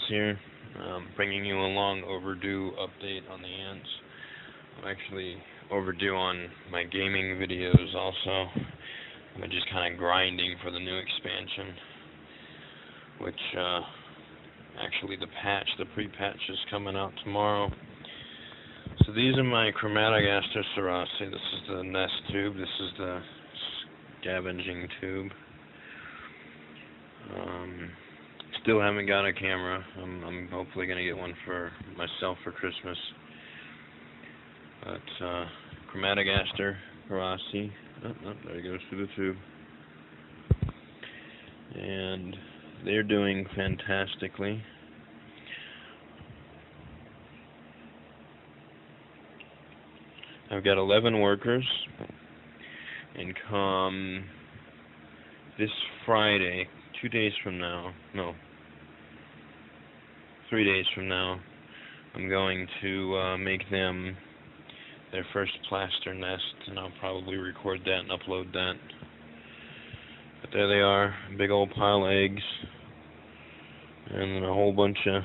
here, bringing you a long overdue update on the ants. I'm actually overdue on my gaming videos also. I'm just kind of grinding for the new expansion, which actually the pre-patch is coming out tomorrow. So these are my Chromatogaster cerasi. This is the nest tube. This is the scavenging tube. Still haven't got a camera. I'm hopefully going to get one for myself for Christmas. But Chromatogaster cerasi. Oh, there he goes through the tube. And they're doing fantastically. I've got 11 workers, and come this Friday, 2 days from now, no, 3 days from now, I'm going to make them their first plaster nest, and I'll probably record that and upload that. But there they are, a big old pile of eggs, and a whole bunch of,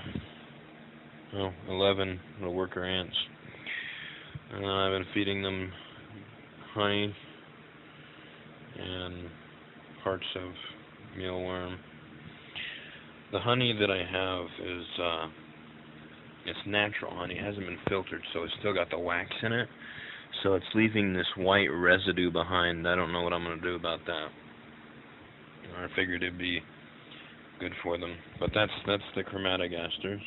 11 little worker ants. And I've been feeding them honey and parts of mealworm. The honey that I have is it's natural honey. It hasn't been filtered, so it's still got the wax in it. So it's leaving this white residue behind. I don't know what I'm going to do about that. I figured it'd be good for them. But that's the Chromatogasters.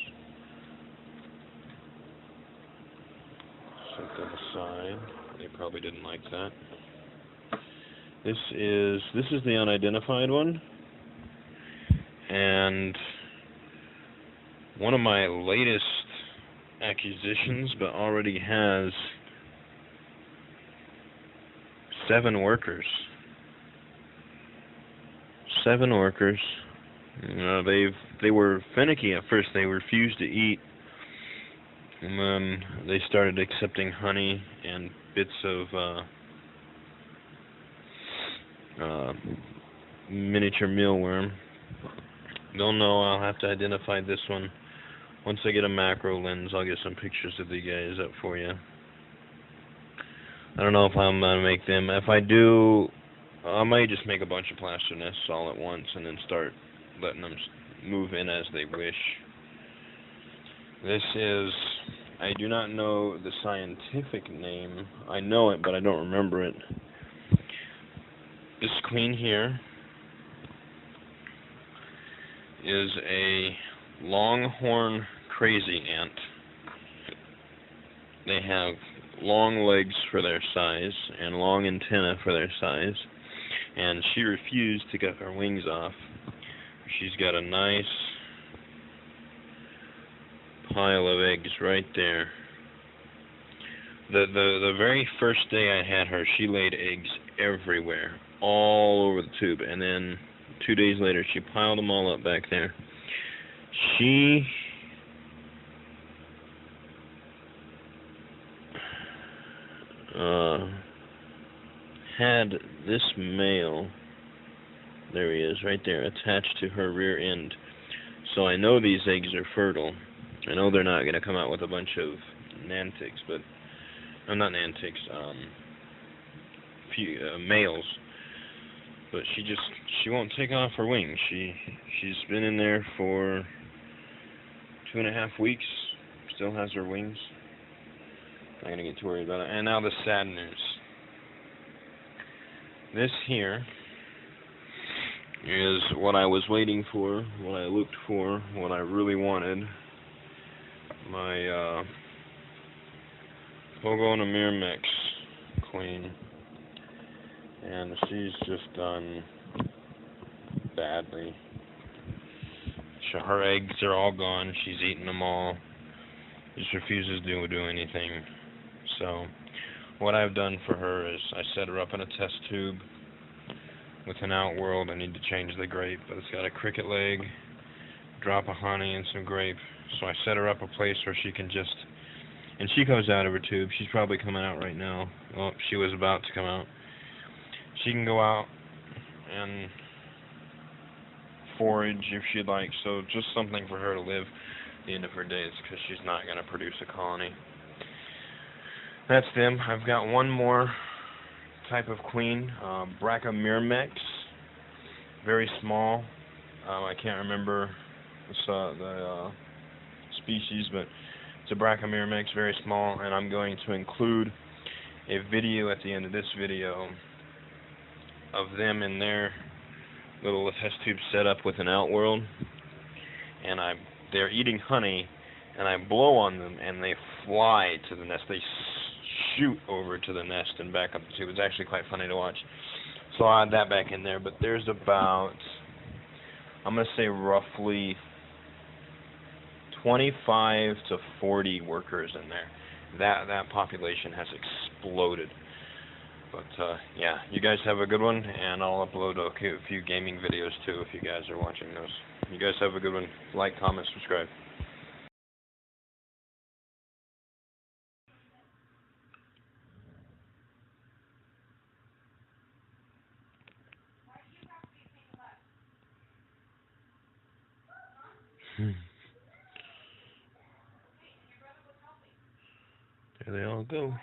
Set that aside. They probably didn't like that. This is the unidentified one, and one of my latest acquisitions, but already has 7 workers. 7 workers. They were finicky at first. They refused to eat. And then they started accepting honey and bits of miniature mealworm. Don't know, I'll have to identify this one. Once I get a macro lens, I'll get some pictures of the guys up for you. I don't know if I'm going to make them. If I do, I might just make a bunch of plaster nests all at once and then start letting them move in as they wish. This is, I do not know the scientific name. I know it, but I don't remember it. This queen here is a longhorn crazy ant. They have long legs for their size and long antennae for their size, and she refused to get her wings off. She's got a nice pile of eggs right there. The very first day I had her, she laid eggs everywhere, all over the tube, and then 2 days later she piled them all up back there. She had this male, there he is right there, attached to her rear end. So I know these eggs are fertile. I know they're not going to come out with a bunch of nantics, but not nantics, males. But she won't take off her wings. She's been in there for 2.5 weeks. Still has her wings. Not gonna get too worried about it. And now the sad news. This here is what I was waiting for, what I looked for, what I really wanted. My Pogo Namir Mix queen. And she's just done badly. Her eggs are all gone. She's eaten them all. Just refuses to do anything. So what I've done for her is I set her up in a test tube with an outworld. I need to change the grape, but it's got a cricket leg, drop of honey, and some grape. So I set her up a place where she can just, and she comes out of her tube. She's probably coming out right now. Well, she was about to come out. She can go out and forage if she'd like, so just something for her to live the end of her days, because she's not going to produce a colony. That's them. I've got one more type of queen, Brachymeremex, very small. I can't remember the species, but it's a Brachymeremex, very small, and I'm going to include a video at the end of this video of them in their little test tube setup with an outworld, and they're eating honey, and I blow on them, and they fly to the nest. They shoot over to the nest and back up the tube. It's actually quite funny to watch. So I'll add that back in there, but there's about, I'm going to say roughly 25 to 40 workers in there. That population has exploded. But yeah, you guys have a good one, and I'll upload a few gaming videos too if you guys are watching those. You guys have a good one. Like, comment, subscribe. There they all go.